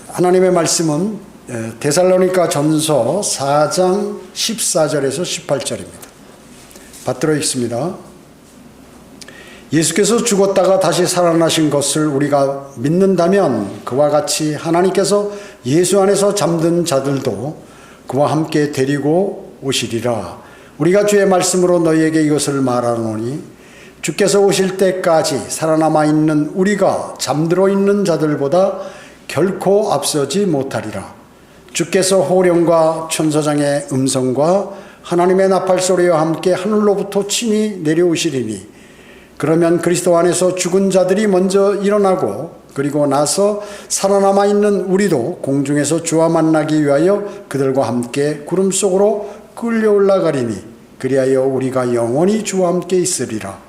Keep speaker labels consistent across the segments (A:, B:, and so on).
A: 하나님의 말씀은 데살로니가 전서 4장 14절에서 18절입니다. 받들어 읽습니다. 예수께서 죽었다가 다시 살아나신 것을 우리가 믿는다면 그와 같이 하나님께서 예수 안에서 잠든 자들도 그와 함께 데리고 오시리라. 우리가 주의 말씀으로 너희에게 이것을 말하노니 주께서 오실 때까지 살아남아 있는 우리가 잠들어 있는 자들보다 결코 앞서지 못하리라. 주께서 호령과 천사장의 음성과 하나님의 나팔소리와 함께 하늘로부터 친히 내려오시리니 그러면 그리스도 안에서 죽은 자들이 먼저 일어나고 그리고 나서 살아남아 있는 우리도 공중에서 주와 만나기 위하여 그들과 함께 구름 속으로 끌려 올라가리니 그리하여 우리가 영원히 주와 함께 있으리라.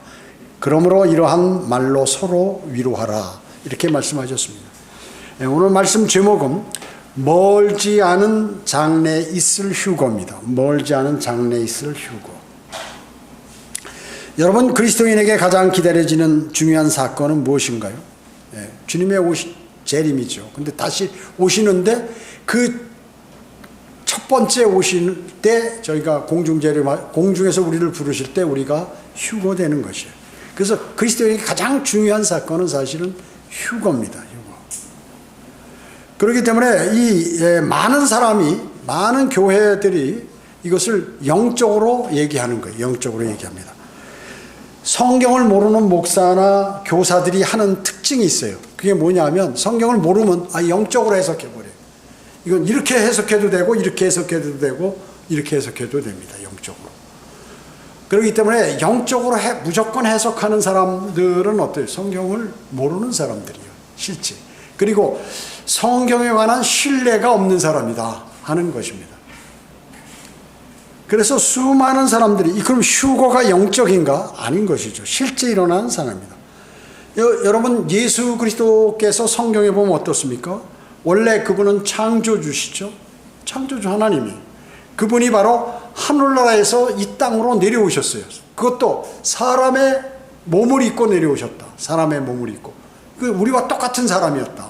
A: 그러므로 이러한 말로 서로 위로하라. 이렇게 말씀하셨습니다. 오늘 말씀 제목은 멀지 않은 장래에 있을 휴거입니다. 멀지 않은 장래에 있을 휴거. 여러분, 그리스도인에게 가장 기다려지는 중요한 사건은 무엇인가요? 주님의 재림이죠. 근데 다시 오시는데 그 첫 번째 오실 때 저희가 공중에서 우리를 부르실 때 우리가 휴거되는 것이에요. 그래서 그리스도인에게 가장 중요한 사건은 사실은 휴거입니다. 휴거. 그렇기 때문에 이 많은 교회들이 이것을 영적으로 얘기하는 거예요. 영적으로 얘기합니다. 성경을 모르는 목사나 교사들이 하는 특징이 있어요. 그게 뭐냐면 성경을 모르면 영적으로 해석해버려요. 이건 이렇게 해석해도 되고 이렇게 해석해도 되고 이렇게 해석해도 됩니다. 영적으로. 그렇기 때문에 영적으로 무조건 해석하는 사람들은 어때요? 성경을 모르는 사람들이에요. 실제. 그리고 성경에 관한 신뢰가 없는 사람이다 하는 것입니다. 그래서 수많은 사람들이 그럼 휴거가 영적인가? 아닌 것이죠. 실제 일어나는 사람입니다. 여러분, 예수 그리스도께서 성경에 보면 어떻습니까? 원래 그분은 창조주시죠. 창조주 하나님이. 그분이 바로 하늘나라에서 이 땅으로 내려오셨어요. 그것도 사람의 몸을 입고 내려오셨다. 사람의 몸을 입고. 우리와 똑같은 사람이었다.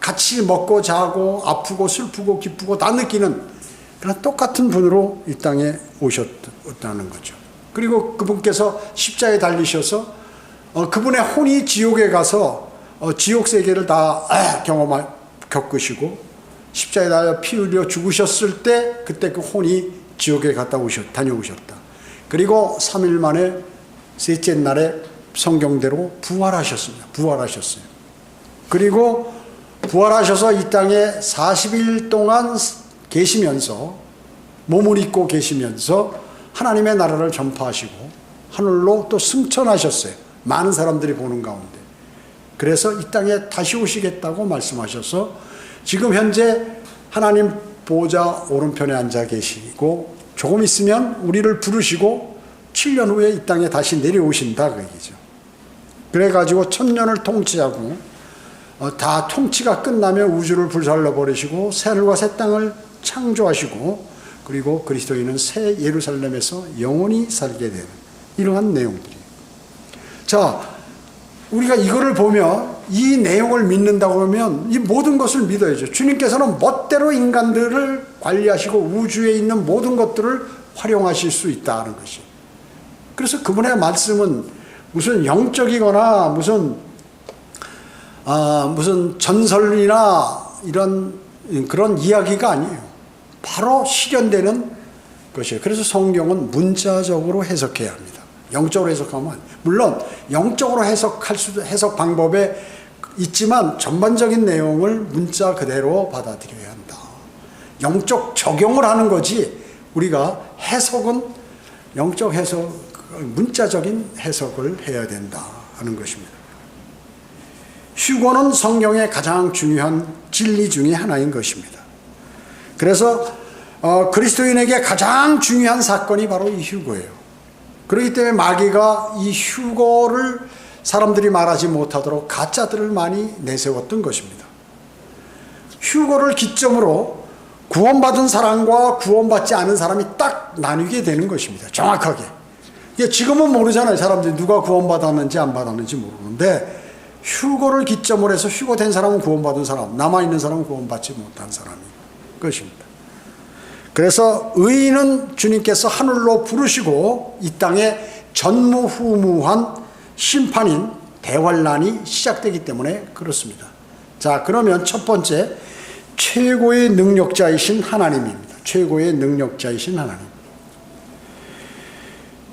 A: 같이 먹고 자고 아프고 슬프고 기쁘고 다 느끼는 그런 똑같은 분으로 이 땅에 오셨다는 거죠. 그리고 그분께서 십자가에 달리셔서 그분의 혼이 지옥에 가서 지옥 세계를 다 겪으시고 십자가에 달려 피 흘려 죽으셨을 때 그때 그 혼이 지옥에 다녀오셨다. 그리고 3일 만에 셋째 날에 성경대로 부활하셨습니다. 부활하셨어요. 그리고 부활하셔서 이 땅에 40일 동안 계시면서 몸을 입고 계시면서 하나님의 나라를 전파하시고 하늘로 또 승천하셨어요. 많은 사람들이 보는 가운데. 그래서 이 땅에 다시 오시겠다고 말씀하셔서 지금 현재 하나님 보좌 오른편에 앉아 계시고 조금 있으면 우리를 부르시고 7년 후에 이 땅에 다시 내려오신다 그 얘기죠. 그래가지고 1000년을 통치하고 다 통치가 끝나면 우주를 불살라 버리시고 새하늘과 새 땅을 창조하시고 그리고 그리스도인은 새 예루살렘에서 영원히 살게 되는 이러한 내용들이에요. 자, 우리가 이거를 보면 이 내용을 믿는다고 하면 이 모든 것을 믿어야죠. 주님께서는 멋대로 인간들을 관리하시고 우주에 있는 모든 것들을 활용하실 수 있다는 것이. 그래서 그분의 말씀은 무슨 영적이거나 무슨 전설이나 이런 그런 이야기가 아니에요. 바로 실현되는 것이에요. 그래서 성경은 문자적으로 해석해야 합니다. 영적으로 해석하면 물론 영적으로 해석 방법에 있지만 전반적인 내용을 문자 그대로 받아들여야 한다. 영적 적용을 하는 거지 우리가 해석은 영적 해석, 문자적인 해석을 해야 된다 하는 것입니다. 휴거는 성경의 가장 중요한 진리 중에 하나인 것입니다. 그래서 그리스도인에게 가장 중요한 사건이 바로 이 휴거예요. 그렇기 때문에 마귀가 이 휴거를 사람들이 말하지 못하도록 가짜들을 많이 내세웠던 것입니다. 휴거를 기점으로 구원받은 사람과 구원받지 않은 사람이 딱 나뉘게 되는 것입니다. 정확하게. 지금은 모르잖아요. 사람들이 누가 구원받았는지 안 받았는지 모르는데 휴거를 기점으로 해서 휴거된 사람은 구원받은 사람, 남아있는 사람은 구원받지 못한 사람인 것입니다. 그래서 의인은 주님께서 하늘로 부르시고 이 땅에 전무후무한 심판인 대환란이 시작되기 때문에 그렇습니다. 자, 그러면 첫 번째, 최고의 능력자이신 하나님입니다. 최고의 능력자이신 하나님.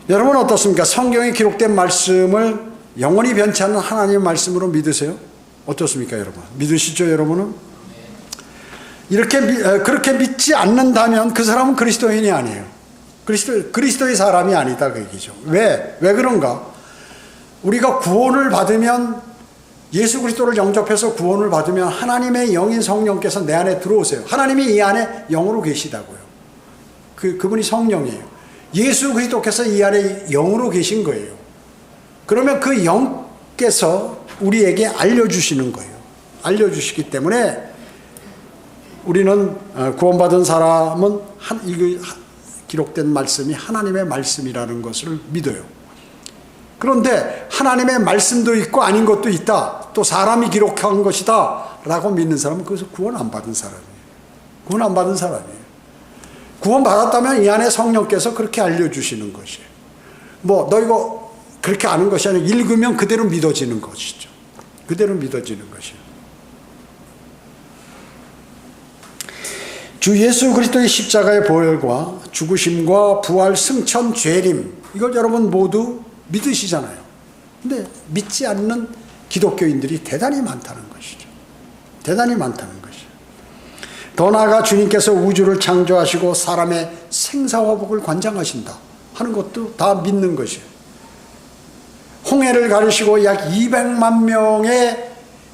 A: 여러분 어떻습니까? 성경에 기록된 말씀을 영원히 변치 않는 하나님의 말씀으로 믿으세요? 어떻습니까, 여러분? 믿으시죠, 여러분은? 그렇게 믿지 않는다면 그 사람은 그리스도인이 아니에요. 그리스도의 사람이 아니다, 그 얘기죠. 왜 그런가? 우리가 구원을 받으면, 예수 그리스도를 영접해서 구원을 받으면 하나님의 영인 성령께서 내 안에 들어오세요. 하나님이 이 안에 영으로 계시다고요. 그분이 성령이에요. 예수 그리스도께서 이 안에 영으로 계신 거예요. 그러면 그 영께서 우리에게 알려주시는 거예요. 알려주시기 때문에 우리는 구원받은 사람은 기록된 말씀이 하나님의 말씀이라는 것을 믿어요. 그런데 하나님의 말씀도 있고 아닌 것도 있다. 또 사람이 기록한 것이다 라고 믿는 사람은 그것을 구원 안 받은 사람이에요. 구원 안 받은 사람이에요. 구원 받았다면 이 안에 성령께서 그렇게 알려주시는 것이에요. 너 이거 그렇게 아는 것이 아니라 읽으면 그대로 믿어지는 것이죠. 그대로 믿어지는 것이에요. 주 예수 그리스도의 십자가의 보혈과 죽으심과 부활, 승천, 재림, 이걸 여러분 모두 믿으시잖아요. 근데 믿지 않는 기독교인들이 대단히 많다는 것이죠. 대단히 많다는 것이죠. 더 나아가 주님께서 우주를 창조하시고 사람의 생사화복을 관장하신다 하는 것도 다 믿는 것이에요. 홍해를 가르시고 약 200만 명의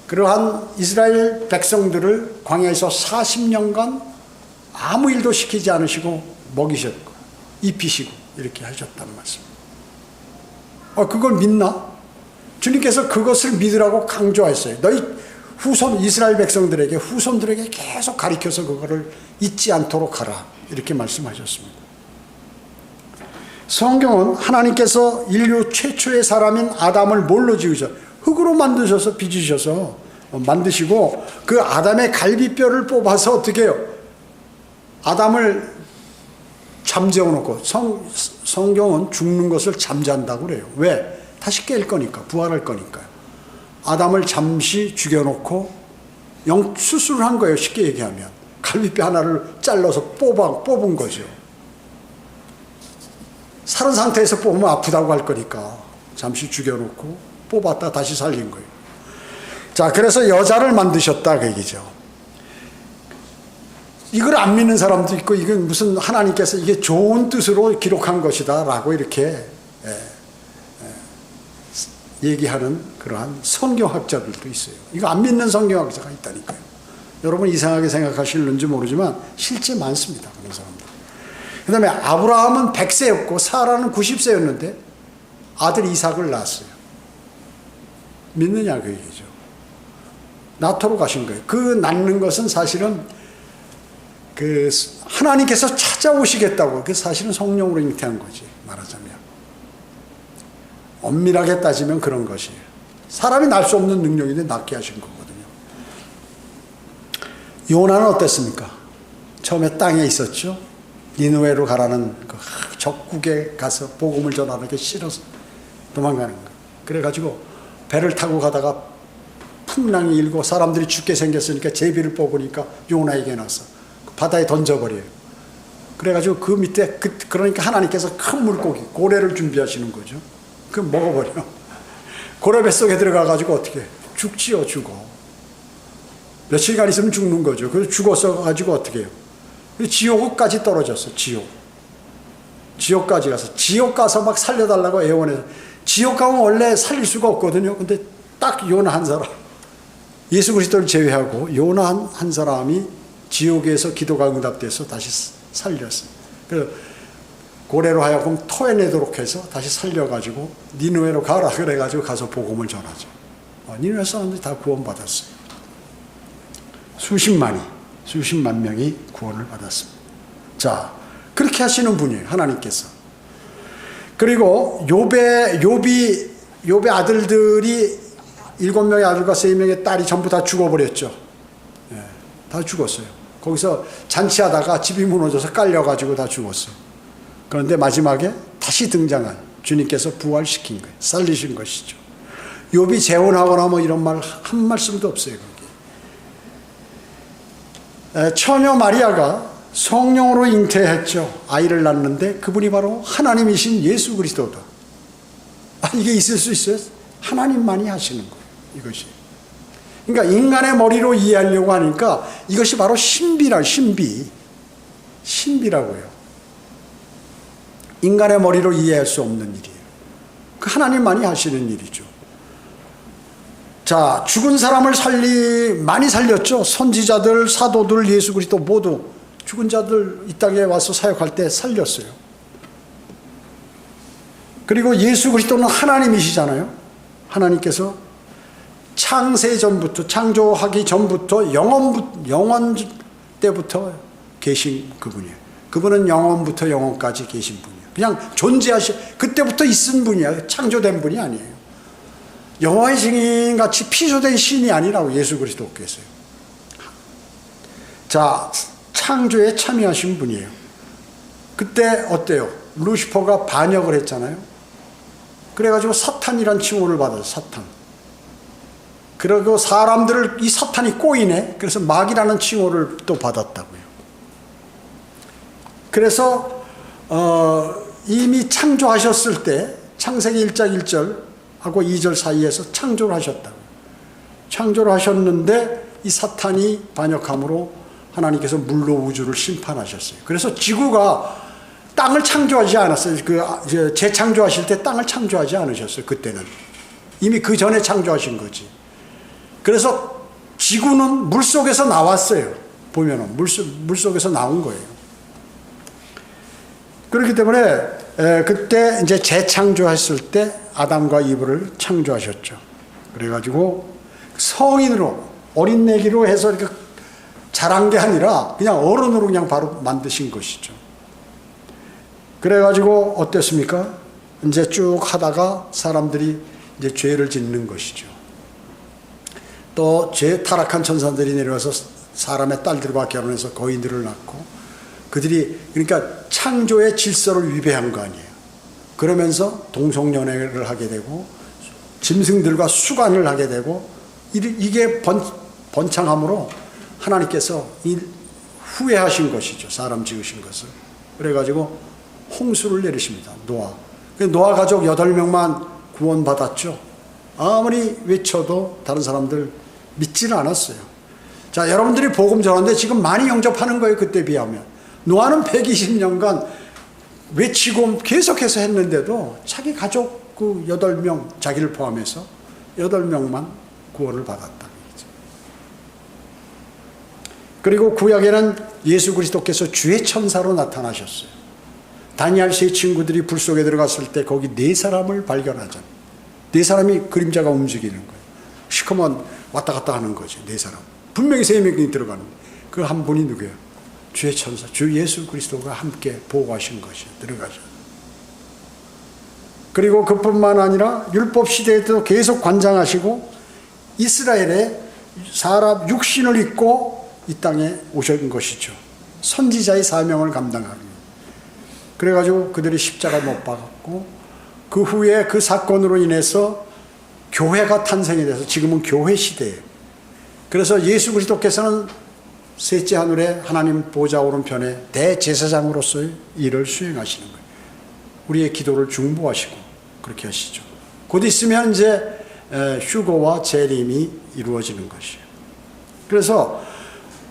A: 그러한 이스라엘 백성들을 광야에서 40년간 아무 일도 시키지 않으시고 먹이셨고 입히시고 이렇게 하셨단 말씀. 그걸 믿나? 주님께서 그것을 믿으라고 강조했어요. 너희 후손 이스라엘 백성들에게 후손들에게 계속 가르쳐서 그거를 잊지 않도록 하라 이렇게 말씀하셨습니다. 성경은 하나님께서 인류 최초의 사람인 아담을 뭘로 지으셔? 흙으로 만드셔서 빚으셔서 만드시고 그 아담의 갈비뼈를 뽑아서 어떻게 해요? 아담을 잠재워 놓고 성경은 죽는 것을 잠잔다고 그래요. 왜? 다시 깰 거니까, 부활할 거니까요. 아담을 잠시 죽여놓고 수술을 한 거예요. 쉽게 얘기하면 갈비뼈 하나를 잘라서 뽑은 거죠. 살은 상태에서 뽑으면 아프다고 할 거니까 잠시 죽여놓고 뽑았다 다시 살린 거예요. 자, 그래서 여자를 만드셨다 그 얘기죠. 이걸 안 믿는 사람도 있고 이건 무슨 하나님께서 이게 좋은 뜻으로 기록한 것이다 라고 이렇게 얘기하는 그러한 성경학자들도 있어요. 이거 안 믿는 성경학자가 있다니까요. 여러분 이상하게 생각하시는지 모르지만 실제 많습니다. 그런 사람들. 그 다음에 아브라함은 100세였고 사라는 90세였는데 아들 이삭을 낳았어요. 믿느냐 그 얘기죠. 낳도록 하신 거예요. 그 낳는 것은 사실은 그 하나님께서 찾아오시겠다고, 그 사실은 성령으로 잉태한 거지 말하자면. 엄밀하게 따지면 그런 것이에요. 사람이 날 수 없는 능력인데 낳게 하신 거거든요. 요나는 어땠습니까? 처음에 땅에 있었죠. 니느웨로 가라는 그 적국에 가서 복음을 전하는 게 싫어서 도망가는 거예요. 그래가지고 배를 타고 가다가 풍랑이 일고 사람들이 죽게 생겼으니까 제비를 뽑으니까 요나에게 나서 바다에 던져버려요. 그래가지고 그 밑에 그러니까 하나님께서 큰 물고기 고래를 준비하시는 거죠. 그 먹어버려. 고래 뱃속에 들어가가지고 어떻게 죽지요. 죽어. 며칠간 있으면 죽는 거죠. 그래서 죽었어가지고 어떻게 해요. 지옥까지 떨어졌어. 지옥까지 가서 지옥 가서 막 살려달라고 애원해서. 지옥 가면 원래 살릴 수가 없거든요. 근데 딱 요나 한 사람, 예수 그리스도를 제외하고 요나 한 사람이 지옥에서 기도가 응답돼서 다시 살렸어요. 그래서 고래로 하여금 토해내도록 해서 다시 살려가지고 니느웨로 가라 그래가지고 가서 복음을 전하죠. 니느웨 사람들이 다 구원받았어요. 수십만 명이 구원을 받았습니다. 자, 그렇게 하시는 분이에요. 하나님께서. 그리고 욥의 아들들이 7명의 아들과 3명의 딸이 전부 다 죽어버렸죠. 예, 다 죽었어요. 거기서 잔치하다가 집이 무너져서 깔려가지고 다 죽었어요. 그런데 마지막에 다시 등장한 주님께서 부활시킨 거예요. 살리신 것이죠. 욥이 재혼하거나 뭐 이런 말 한 말씀도 없어요. 거기. 처녀 마리아가 성령으로 잉태했죠. 아이를 낳는데 그분이 바로 하나님이신 예수 그리스도다. 이게 있을 수 있어요? 하나님만이 하시는 거예요. 이것이. 그러니까 인간의 머리로 이해하려고 하니까 이것이 바로 신비라고요. 인간의 머리로 이해할 수 없는 일이에요. 그 하나님만이 하시는 일이죠. 자, 죽은 사람을 많이 살렸죠. 선지자들, 사도들, 예수 그리스도 모두 죽은 자들 이 땅에 와서 사역할 때 살렸어요. 그리고 예수 그리스도는 하나님이시잖아요. 하나님께서 창세 전부터, 창조하기 전부터 영원 때부터 계신 그분이에요. 그분은 영원부터 영원까지 계신 분이에요. 그냥 그때부터 있은 분이야. 창조된 분이 아니에요. 여호와의 증인같이 피조된 신이 아니라고 예수 그리스도께서요. 자, 창조에 참여하신 분이에요. 그때 어때요? 루시퍼가 반역을 했잖아요. 그래가지고 사탄이란 칭호를 받아요. 사탄. 그리고 사람들을 이 사탄이 꼬이네. 그래서 마귀라는 칭호를 또 받았다고요. 그래서 이미 창조하셨을 때 창세기 1장 1절하고 2절 사이에서 창조를 하셨다고요. 창조를 하셨는데 이 사탄이 반역함으로 하나님께서 물로 우주를 심판하셨어요. 그래서 지구가 땅을 창조하지 않았어요. 재창조하실 때 땅을 창조하지 않으셨어요. 그때는. 이미 그 전에 창조하신 거지. 그래서 지구는 물속에서 나왔어요. 보면은 물속에서 나온 거예요. 그렇기 때문에 그때 이제 재창조했을 때 아담과 이브를 창조하셨죠. 그래가지고 성인으로 어린 내기로 해서 이렇게 자란 게 아니라 그냥 어른으로 그냥 바로 만드신 것이죠. 그래가지고 어땠습니까? 이제 쭉 하다가 사람들이 이제 죄를 짓는 것이죠. 또 타락한 천사들이 내려와서 사람의 딸들과 결혼해서 거인들을 낳고 그들이 그러니까 창조의 질서를 위배한 거 아니에요. 그러면서 동성연애를 하게 되고 짐승들과 수간을 하게 되고 이게 번창함으로 하나님께서 후회하신 것이죠. 사람 지으신 것을. 그래가지고 홍수를 내리십니다. 노아 가족 8명만 구원받았죠. 아무리 외쳐도 다른 사람들 믿지는 않았어요. 자, 여러분들이 복음 전하는데 지금 많이 영접하는 거예요. 그때 비하면. 노아는 120년간 외치고 계속해서 했는데도 자기 가족 그 8명, 자기를 포함해서 8명만 구원을 받았다. 그리고 구약에는 예수 그리스도께서 주의 천사로 나타나셨어요. 다니엘 세 친구들이 불 속에 들어갔을 때 거기 4사람을 발견하잖아요. 4사람이 그림자가 움직이는 거예요. 시커먼 왔다 갔다 하는 거죠. 4사람. 분명히 3명이 들어가는 거예요. 그 한 분이 누구예요? 주의 천사, 주 예수 그리스도가 함께 보호하신 것이 들어가죠. 그리고 그뿐만 아니라 율법 시대에도 계속 관장하시고 이스라엘에 사람 육신을 입고 이 땅에 오신 것이죠. 선지자의 사명을 감당하는 거예요. 그래가지고 그들이 십자가 못 박았고 그 후에 그 사건으로 인해서 교회가 탄생이 돼서 지금은 교회 시대예요. 그래서 예수 그리스도께서는 셋째 하늘에 하나님 보좌 오른편에 대제사장으로서의 일을 수행하시는 거예요. 우리의 기도를 중보하시고 그렇게 하시죠. 곧 있으면 이제 휴거와 재림이 이루어지는 것이에요. 그래서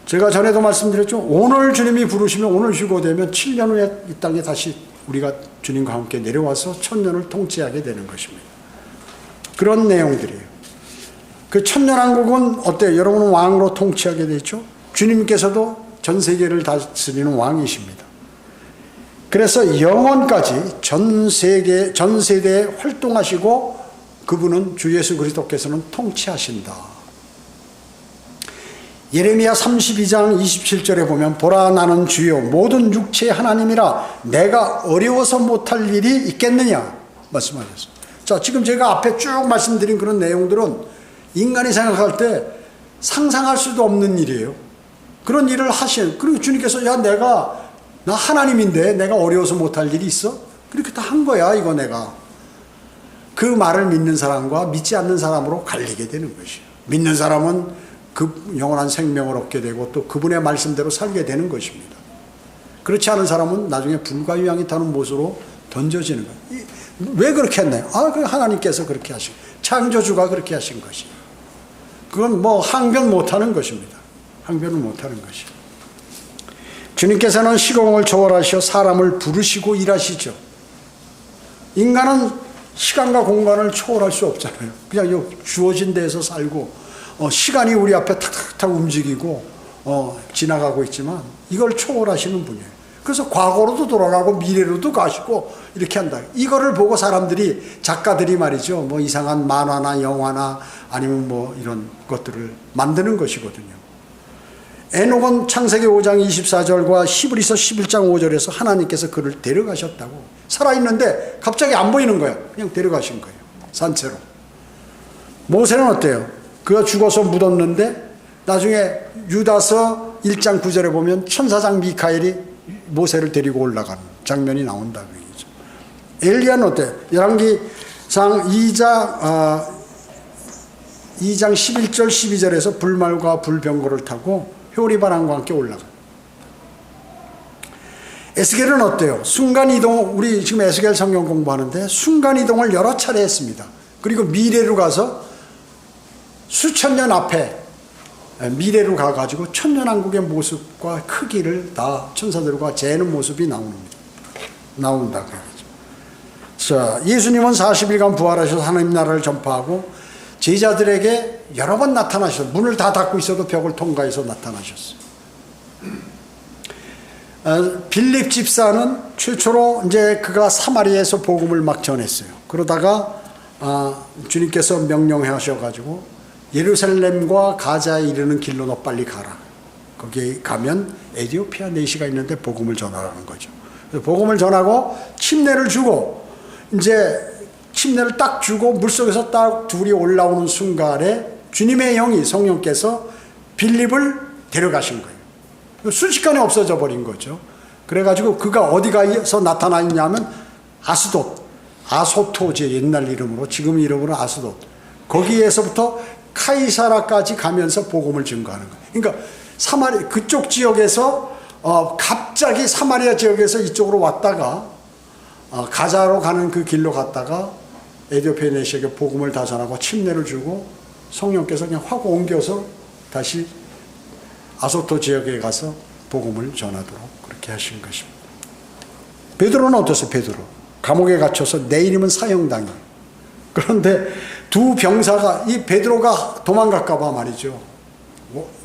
A: 제가 전에도 말씀드렸죠. 오늘 주님이 부르시면 오늘 휴거되면 7년 후에 이 땅에 다시 우리가 주님과 함께 내려와서 천년을 통치하게 되는 것입니다. 그런 내용들이에요. 그 천년왕국은 어때요? 여러분은 왕으로 통치하게 되죠. 주님께서도 전 세계를 다스리는 왕이십니다. 그래서 영원까지 전 세대에 활동하시고 그분은 주 예수 그리스도께서는 통치하신다. 예레미야 32장 27절에 보면 보라 나는 주요 모든 육체의 하나님이라 내가 어려워서 못할 일이 있겠느냐 말씀하셨어요. 자, 지금 제가 앞에 쭉 말씀드린 그런 내용들은 인간이 생각할 때 상상할 수도 없는 일이에요. 그런 일을 하신, 그리고 주님께서 야 나 하나님인데 내가 어려워서 못할 일이 있어? 그렇게 다 한 거야 이거 내가. 그 말을 믿는 사람과 믿지 않는 사람으로 갈리게 되는 것이에요. 믿는 사람은 그 영원한 생명을 얻게 되고 또 그분의 말씀대로 살게 되는 것입니다. 그렇지 않은 사람은 나중에 불과 유황이 타는 못으로 던져지는 거예요. 왜 그렇게 했나요? 그 하나님께서 그렇게 하신, 창조주가 그렇게 하신 것이에요. 그건 뭐 항변 못하는 것입니다. 항변을 못하는 것이에요. 주님께서는 시공을 초월하셔 사람을 부르시고 일하시죠. 인간은 시간과 공간을 초월할 수 없잖아요. 그냥 주어진 데에서 살고 시간이 우리 앞에 탁탁탁 움직이고 지나가고 있지만 이걸 초월하시는 분이에요. 그래서 과거로도 돌아가고 미래로도 가시고 이렇게 한다. 이거를 보고 사람들이, 작가들이 말이죠, 뭐 이상한 만화나 영화나 아니면 뭐 이런 것들을 만드는 것이거든요. 에녹은 창세기 5장 24절과 히브리서 11장 5절에서 하나님께서 그를 데려가셨다고. 살아있는데 갑자기 안 보이는 거야. 그냥 데려가신 거예요. 산채로. 모세는 어때요? 그가 죽어서 묻었는데 나중에 유다서 1장 9절에 보면 천사장 미카엘이 모세를 데리고 올라가는 장면이 나온다고 얘기죠. 엘리야는 어때요? 열왕기상 2장 11절 12절에서 불말과 불병거를 타고 효리바람과 함께 올라가. 에스겔은 어때요? 순간이동, 우리 지금 에스겔 성경 공부하는데 순간이동을 여러 차례 했습니다. 그리고 미래로 가서 수천 년 앞에 미래로 가가지고 천년왕국의 모습과 크기를 다 천사들과 재는 모습이 나온다고 하죠. 자, 예수님은 40일간 부활하셔서 하나님 나라를 전파하고 제자들에게 여러 번 나타나셔서 문을 다 닫고 있어도 벽을 통과해서 나타나셨어요. 빌립 집사는 최초로 이제 그가 사마리아에서 복음을 막 전했어요. 그러다가 주님께서 명령해 하셔가지고 예루살렘과 가자에 이르는 길로 너 빨리 가라. 거기 가면 에티오피아 내시가 있는데 복음을 전하라는 거죠. 그래서 복음을 전하고 침례를 주고 이제 침례를 딱 주고 물속에서 딱 둘이 올라오는 순간에 주님의 영이, 성령께서 빌립을 데려가신 거예요. 순식간에 없어져 버린 거죠. 그래가지고 그가 어디 가서 나타나 있냐면 아스돗, 아소토제 옛날 이름으로, 지금 이름으로 아스돗. 거기에서부터 카이사라까지 가면서 복음을 증거하는 거예요. 그러니까 그쪽 지역에서 갑자기 사마리아 지역에서 이쪽으로 왔다가 가자로 가는 그 길로 갔다가 에티오피아 내시에게 복음을 다 전하고 침례를 주고 성령께서 그냥 확 옮겨서 다시 아소토 지역에 가서 복음을 전하도록 그렇게 하신 것입니다. 베드로는 어땠어요? 베드로 감옥에 갇혀서 내일이면 사형당해요. 그런데 두 병사가, 이 베드로가 도망갈까 봐 말이죠,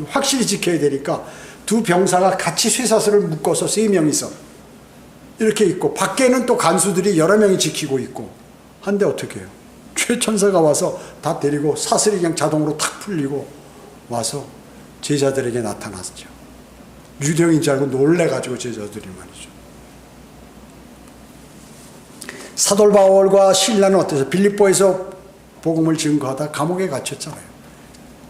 A: 확실히 지켜야 되니까 두 병사가 같이 쇠사슬을 묶어서 3명이서 이렇게 있고 밖에는 또 간수들이 여러 명이 지키고 있고 한데 어떻게 해요? 최천사가 와서 다 데리고 사슬이 그냥 자동으로 탁 풀리고 와서 제자들에게 나타났죠. 유령인 줄 알고 놀래가지고 제자들이 말이죠. 사도 바울과 실라는 어때서 빌립보에서 복음을 증거하다 감옥에 갇혔잖아요.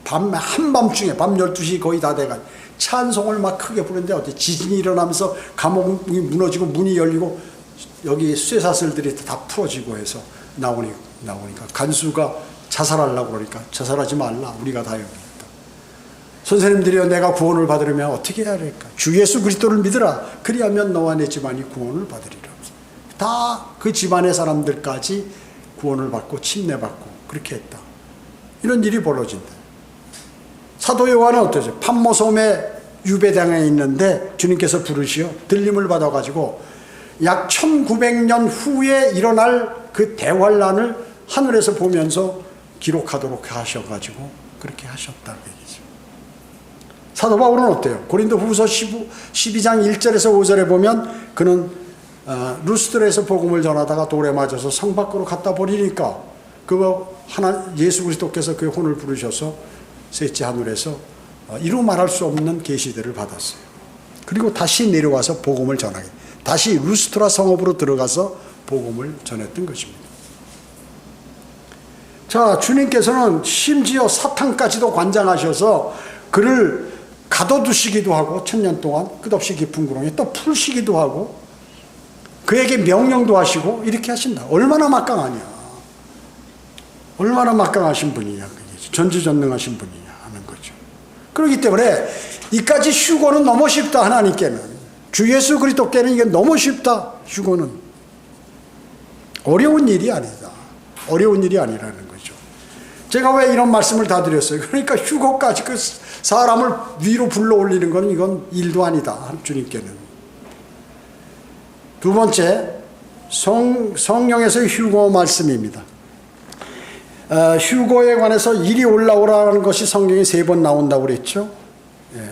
A: 한밤중에 밤 12시 거의 다 돼가 찬송을 막 크게 부르는데 어때 지진이 일어나면서 감옥이 무너지고 문이 열리고 여기 쇠사슬들이 다 풀어지고 해서 나오니까 간수가 자살하려고 그러니까 자살하지 말라, 우리가 다 여기 있다. 선생님들이여, 내가 구원을 받으려면 어떻게 해야 할까? 주 예수 그리스도를 믿으라. 그리하면 너와 내 집안이 구원을 받으리라. 다 그 집안의 사람들까지 구원을 받고 침례받고 그렇게 했다. 이런 일이 벌어진다. 사도 요한은 어떠세요? patmos섬에 유배당에 있는데 주님께서 부르시어 들림을 받아가지고 약 1900년 후에 일어날 그 대환란을 하늘에서 보면서 기록하도록 하셔가지고 그렇게 하셨다는 얘기죠. 사도 바울은 어때요? 고린도 후서 12장 1절에서 5절에 보면 그는 루스드라에서 복음을 전하다가 돌에 맞아서 성 밖으로 갖다 버리니까 예수 그리스도께서 그의 혼을 부르셔서 셋째 하늘에서 이루 말할 수 없는 계시들을 받았어요. 그리고 다시 내려와서 복음을 전하게, 다시 루스트라 성읍으로 들어가서 복음을 전했던 것입니다. 자, 주님께서는 심지어 사탄까지도 관장하셔서 그를 가둬두시기도 하고, 1000년 동안 끝없이 깊은 구렁에 또 풀시기도 하고, 그에게 명령도 하시고, 이렇게 하신다. 얼마나 막강하냐. 얼마나 막강하신 분이냐. 전지전능하신 분이냐 하는 거죠. 그렇기 때문에 이까지 휴거는 너무 쉽다. 하나님께는, 주 예수 그리스도께는 이게 너무 쉽다. 휴거는 어려운 일이 아니다. 어려운 일이 아니라는 거죠. 제가 왜 이런 말씀을 다 드렸어요? 그러니까 휴거까지 그 사람을 위로 불러 올리는 건 이건 일도 아니다. 주님께는. 두 번째, 성령에서의 휴거 말씀입니다. 휴거에 관해서 이리 올라오라는 것이 성경에 3번 나온다고 그랬죠. 예.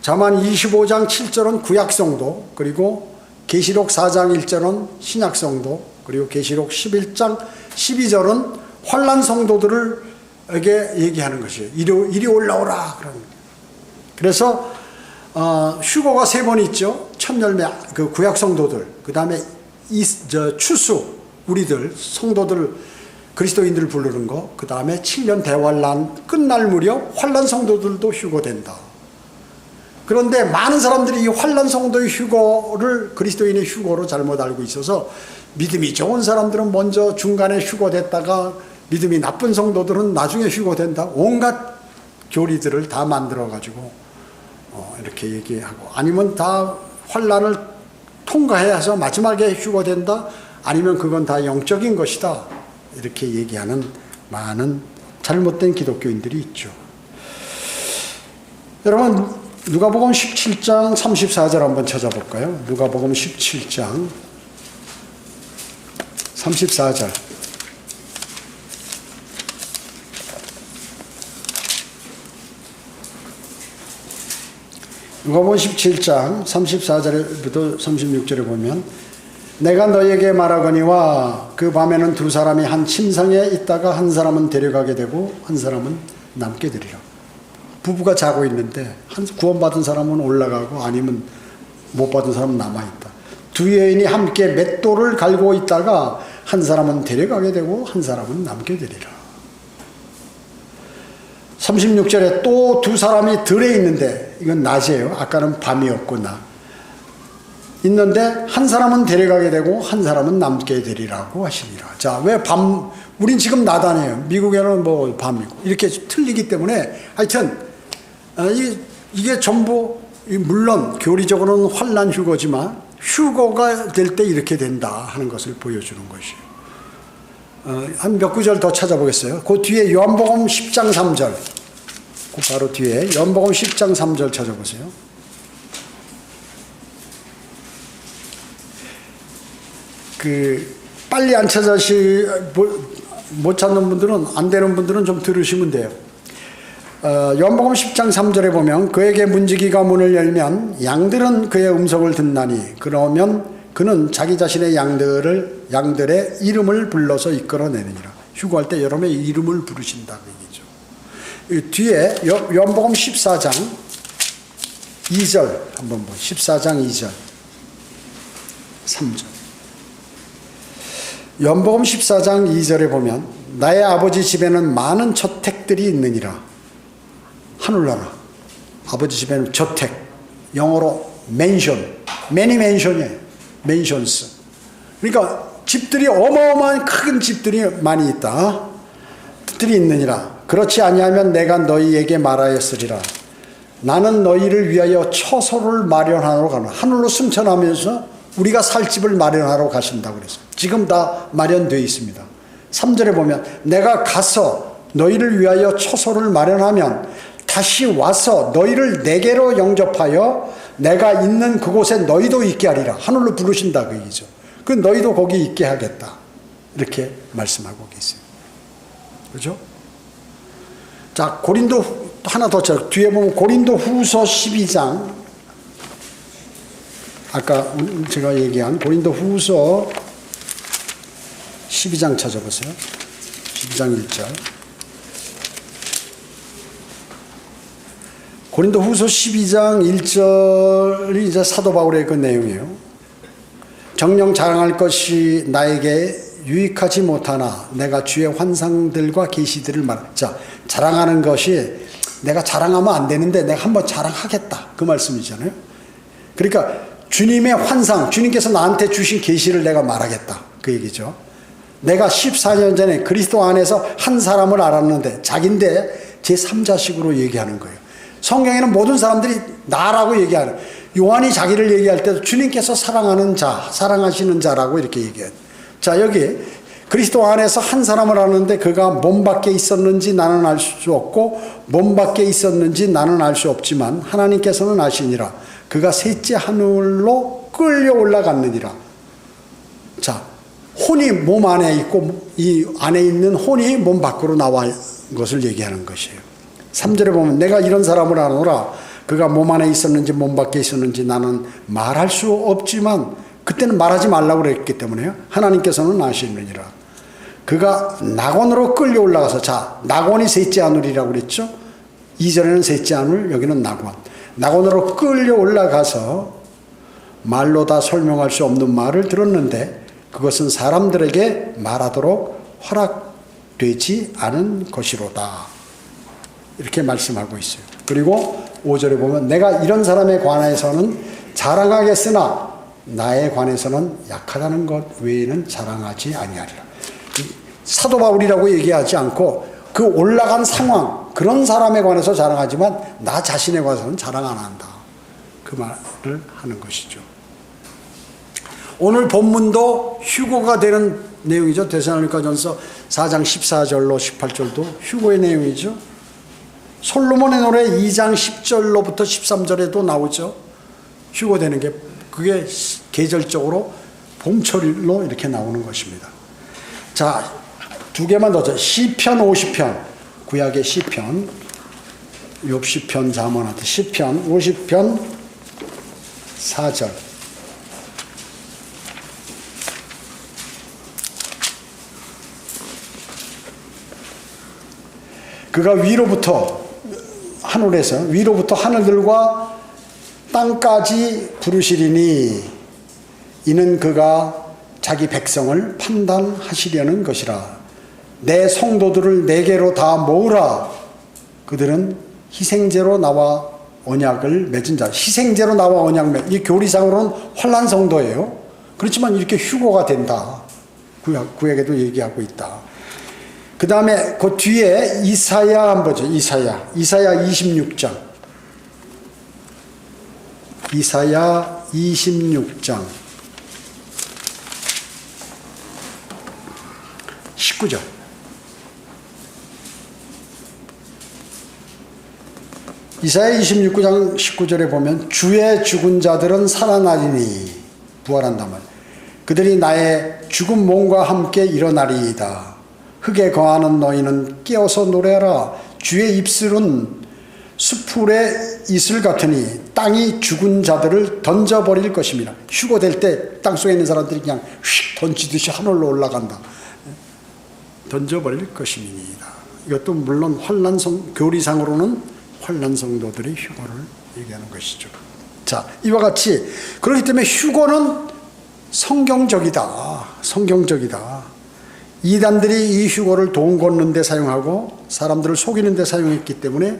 A: 잠언 25장 7절은 구약성도, 그리고 계시록 4장 1절은 신약성도, 그리고 계시록 11장 12절은 환난 성도들에게 얘기하는 것이에요. 이리 올라오라 그러는 거예요. 그래서 휴거가 3번 있죠. 첫 열매 그 구약 성도들, 그 다음에 추수 우리들 성도들 그리스도인들을 부르는 거, 그 다음에 7년 대환란 끝날 무렵 환난 성도들도 휴거된다. 그런데 많은 사람들이 이 환난 성도의 휴거를 그리스도인의 휴거로 잘못 알고 있어서 믿음이 좋은 사람들은 먼저 중간에 휴거됐다가 믿음이 나쁜 성도들은 나중에 휴거된다. 온갖 교리들을 다 만들어가지고 이렇게 얘기하고, 아니면 다 환난을 통과해서 마지막에 휴거된다. 아니면 그건 다 영적인 것이다. 이렇게 얘기하는 많은 잘못된 기독교인들이 있죠. 여러분, 누가복음 17장 34절 한번 찾아볼까요? 누가복음 17장 34절. 누가복음 17장 34절부터 36절에 보면, 내가 너에게 말하거니와 그 밤에는 2사람이 한 침상에 있다가 한 사람은 데려가게 되고 한 사람은 남게 되리라. 부부가 자고 있는데 구원받은 사람은 올라가고 아니면 못 받은 사람은 남아있다. 2 여인이 함께 맷돌을 갈고 있다가 한 사람은 데려가게 되고 한 사람은 남게 되리라. 36절에 또 2사람이 들에 있는데, 이건 낮이에요. 아까는 밤이었고 있는데 한 사람은 데려가게 되고 한 사람은 남게 되리라고 하시니라. 자, 왜 밤? 우린 지금 낮 아니에요. 미국에는 뭐 밤이고 이렇게 틀리기 때문에, 하여튼 이게 전부 물론 교리적으로는 환난 휴거지만 휴거가 될 때 이렇게 된다 하는 것을 보여주는 것이에요. 한 몇 구절 더 찾아보겠어요. 그 뒤에 요한복음 10장 3절, 그 바로 뒤에 요한복음 10장 3절 찾아보세요. 빨리 안 못 찾는 분들은, 안 되는 분들은 좀 들으시면 돼요. 요한복음 10장 3절에 보면, 그에게 문지기가 문을 열면 양들은 그의 음성을 듣나니 그러면 그는 자기 자신의 양들의 이름을 불러서 이끌어내느니라. 휴거할 때 여러분의 이름을 부르신다 그 얘기죠. 뒤에 요한복음 14장 2절 한번 보세요. 14장 2절 3절. 요한복음 14장 2절에 보면, 나의 아버지 집에는 많은 저택들이 있느니라. 하늘나라. 아버지 집에는 저택, 영어로 맨션, 매니 맨션이에요. 맨션스. 그러니까 집들이 어마어마한 큰 집들이 많이 있다. 들이 있느니라. 그렇지 아니하면 내가 너희에게 말하였으리라. 나는 너희를 위하여 처소를 마련하러 가노라. 하늘로 승천하면서 우리가 살 집을 마련하러 가신다고 그랬어요. 지금 다 마련되어 있습니다. 3절에 보면, 내가 가서 너희를 위하여 처소를 마련하면 다시 와서 너희를 내게로 영접하여 내가 있는 그곳에 너희도 있게 하리라. 하늘로 부르신다 그 얘기죠. 그 너희도 거기 있게 하겠다. 이렇게 말씀하고 계세요. 그렇죠? 자, 고린도 하나 더 뒤에 보면 고린도 후서 12장, 아까 제가 얘기한 고린도 후서 12장 찾아보세요. 12장 1절. 고린도 후서 12장 1절이 이제 사도 바울의 그 내용이에요. 정령 자랑할 것이 나에게 유익하지 못하나 내가 주의 환상들과 계시들을 자, 자랑하는 것이 내가 자랑하면 안 되는데 내가 한번 자랑하겠다. 그 말씀이잖아요. 그러니까 주님의 환상, 주님께서 나한테 주신 계시를 내가 말하겠다. 그 얘기죠. 내가 14년 전에 그리스도 안에서 한 사람을 알았는데 자기인데 제3자식으로 얘기하는 거예요. 성경에는 모든 사람들이 나라고 얘기하는, 요한이 자기를 얘기할 때도 주님께서 사랑하는 자, 사랑하시는 자라고 이렇게 얘기해요. 자, 여기 그리스도 안에서 한 사람을 아는데 그가 몸 밖에 있었는지 나는 알 수 없고 몸 밖에 있었는지 나는 알 수 없지만 하나님께서는 아시니라. 그가 셋째 하늘로 끌려 올라갔느니라. 자, 혼이 몸 안에 있고 이 안에 있는 혼이 몸 밖으로 나와 것을 얘기하는 것이에요. 3절에 보면 내가 이런 사람을 아노라. 그가 몸 안에 있었는지 몸 밖에 있었는지 나는 말할 수 없지만, 그때는 말하지 말라고 그랬기 때문에요. 하나님께서는 아시느니라. 그가 낙원으로 끌려 올라가서, 자, 낙원이 셋째 하늘이라고 그랬죠. 2절에는 셋째 하늘, 여기는 낙원. 낙원으로 끌려 올라가서 말로 다 설명할 수 없는 말을 들었는데 그것은 사람들에게 말하도록 허락되지 않은 것이로다. 이렇게 말씀하고 있어요. 그리고 5절에 보면 내가 이런 사람에 관해서는 자랑하겠으나 나에 관해서는 약하다는 것 외에는 자랑하지 아니하리라. 사도 바울이라고 얘기하지 않고 그 올라간 상황, 그런 사람에 관해서 자랑하지만 나 자신에 관해서는 자랑 안 한다. 그 말을 하는 것이죠. 오늘 본문도 휴거가 되는 내용이죠. 데살로니가전서 4장 14절로 18절도 휴거의 내용이죠. 솔로몬의 노래 2장 10절로부터 13절에도 나오죠. 휴거되는 게, 그게 계절적으로 봄철로 이렇게 나오는 것입니다. 자, 두 개만 더. 시편 50편, 구약의 시편, 욥시편, 잠언한테 시편 50편 4절. 그가 위로부터 하늘들과 땅까지 부르시리니 이는 그가 자기 백성을 판단하시려는 것이라. 내 성도들을 내게로 다 모으라. 그들은 희생제로 나와 언약을 맺은 자. 희생제로 나와 언약 맺. 이 교리상으로는 환난 성도예요. 그렇지만 이렇게 휴거가 된다. 구약에도 얘기하고 있다. 그 다음에 그 뒤에 이사야 한번 보죠. 이사야 26장. 이사야 26장 19절. 이사야 26장 19절에 보면 주의 죽은 자들은 살아나리니, 부활한단 말이에요. 그들이 나의 죽은 몸과 함께 일어나리이다. 흙에 거하는 너희는 깨어서 노래하라. 주의 입술은 수풀의 이슬 같으니 땅이 죽은 자들을 던져버릴 것입니다. 휴거될 때 땅속에 있는 사람들이 그냥 휙 던지듯이 하늘로 올라간다. 던져버릴 것입니다. 이것도 물론 교리상으로는 환난 성도들의 휴거를 얘기하는 것이죠. 자, 이와 같이 그렇기 때문에 휴거는 성경적이다. 이단들이 이 휴거를 돈 걷는 데 사용하고 사람들을 속이는 데 사용했기 때문에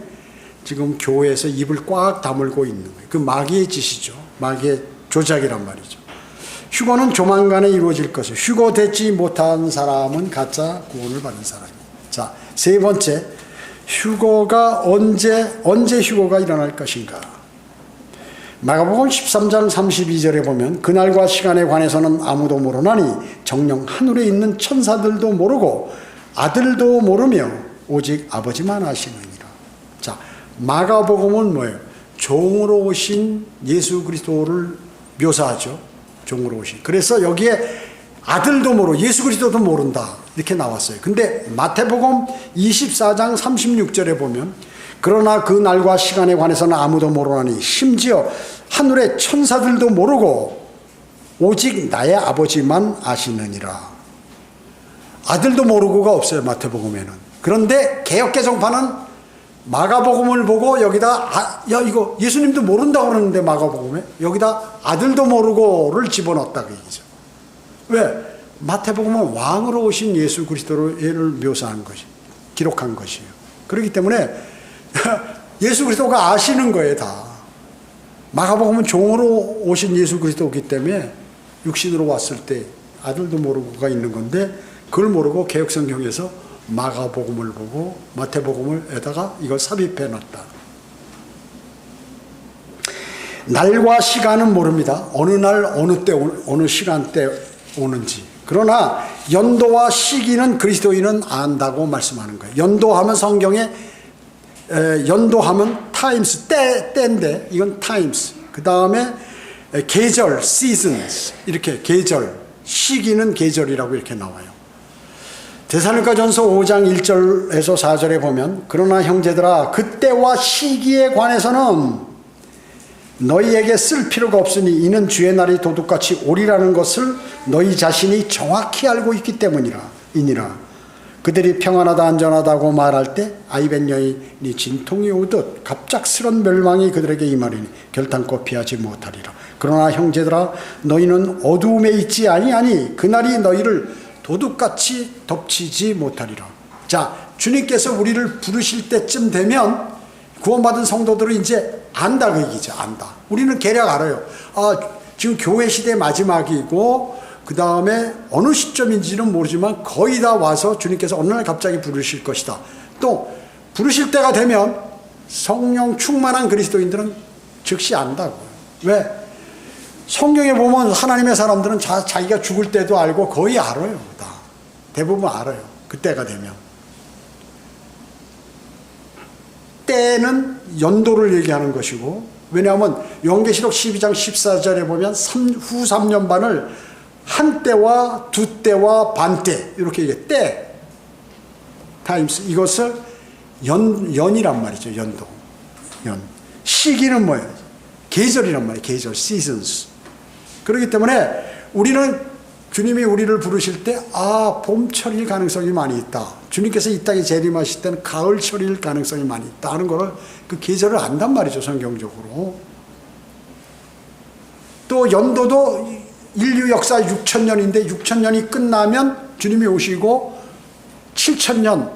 A: 지금 교회에서 입을 꽉 다물고 있는 거예요. 그 마귀의 짓이죠. 마귀의 조작이란 말이죠. 휴거는 조만간에 이루어질 것이에요. 휴거되지 못한 사람은 가짜 구원을 받는 사람입니다. 자, 세 번째, 휴거가 언제 휴거가 일어날 것인가? 마가복음 13장 32절에 보면 그날과 시간에 관해서는 아무도 모르나니 정녕 하늘에 있는 천사들도 모르고 아들도 모르며 오직 아버지만 아시느니라. 자, 마가복음은 뭐예요? 종으로 오신 예수 그리스도를 묘사하죠. 종으로 오신. 그래서 여기에 아들도 모르고 예수 그리스도도 모른다 이렇게 나왔어요. 근데 마태복음 24장 36절에 보면 그러나 그 날과 시간에 관해서는 아무도 모르나니 심지어 하늘의 천사들도 모르고 오직 나의 아버지만 아시느니라. 아들도 모르고가 없어요, 마태복음에는. 그런데 개역개정파는 마가복음을 보고 여기다 이거 예수님도 모른다고 그러는데 마가복음에 여기다 아들도 모르고를 집어넣었다 그 얘기죠. 왜? 마태복음은 왕으로 오신 예수 그리스도를 묘사한 것이, 기록한 것이에요. 그렇기 때문에 예수 그리스도가 아시는 거예요, 다. 마가복음은 종으로 오신 예수 그리스도이기 때문에 육신으로 왔을 때 아들도 모르고가 있는 건데, 그걸 모르고 개역성경에서 마가복음을 보고 마태복음을에다가 이걸 삽입해 놨다. 날과 시간은 모릅니다. 어느 날 어느 때 어느 시간대 오는지. 그러나 연도와 시기는 그리스도인은 안다고 말씀하는 거예요. 연도하면 성경에 연도하면 times, 때인데 이건 times. 그 다음에 계절, seasons, 이렇게 계절, 시기는 계절이라고 이렇게 나와요. 데살로니가전서 5장 1절에서 4절에 보면, 그러나 형제들아 그때와 시기에 관해서는 너희에게 쓸 필요가 없으니 이는 주의 날이 도둑같이 오리라는 것을 너희 자신이 정확히 알고 있기 때문이니라. 그들이 평안하다 안전하다고 말할 때 아이벤 여인이 진통이 오듯 갑작스런 멸망이 그들에게 임하리니 결단코 피하지 못하리라. 그러나 형제들아 너희는 어두움에 있지 아니하니 그날이 너희를 도둑같이 덮치지 못하리라. 자, 주님께서 우리를 부르실 때쯤 되면 구원받은 성도들은 이제 안다 그 얘기죠. 안다. 우리는 대략 알아요. 지금 교회 시대 마지막이고 그 다음에 어느 시점인지는 모르지만 거의 다 와서 주님께서 어느 날 갑자기 부르실 것이다. 또 부르실 때가 되면 성령 충만한 그리스도인들은 즉시 안다고. 왜? 성경에 보면 하나님의 사람들은 자기가 죽을 때도 알고 거의 알아요. 다. 대부분 알아요. 그때가 되면. 때는 연도를 얘기하는 것이고, 왜냐하면 요한계시록 12장 14절에 보면 후 3년 반을 한 때와 두 때와 반 때 이렇게 얘기해. 때 타임스, 이것을 연이란 말이죠. 연도. 연. 시기는 뭐예요? 계절이란 말이에요. 계절, seasons. 그렇기 때문에 우리는 주님이 우리를 부르실 때 봄철일 가능성이 많이 있다. 주님께서 이 땅에 재림하실 때는 가을철일 가능성이 많이 있다 하는 거를, 그 계절을 안단 말이죠. 성경적으로. 또 연도도 인류 역사 6,000년인데 6,000년이 끝나면 주님이 오시고 7,000년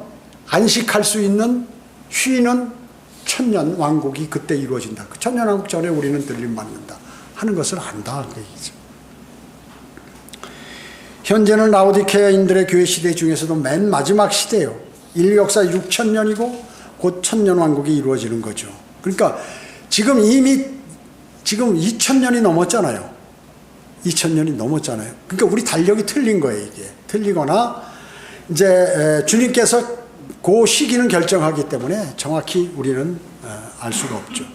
A: 안식할 수 있는 쉬는 1,000년 왕국이 그때 이루어진다. 그 1,000년 왕국 전에 우리는 들림 받는다 하는 것을 안다 그 얘기죠. 현재는 라오디케아인들의 교회 시대 중에서도 맨 마지막 시대예요. 인류 역사 6,000년이고 곧 1,000년 왕국이 이루어지는 거죠. 그러니까 지금 이미 2,000년이 넘었잖아요. 2,000년이 넘었잖아요. 그러니까 우리 달력이 틀린 거예요. 이게 틀리거나 이제 주님께서 그 시기는 결정하기 때문에 정확히 우리는 알 수가 없죠.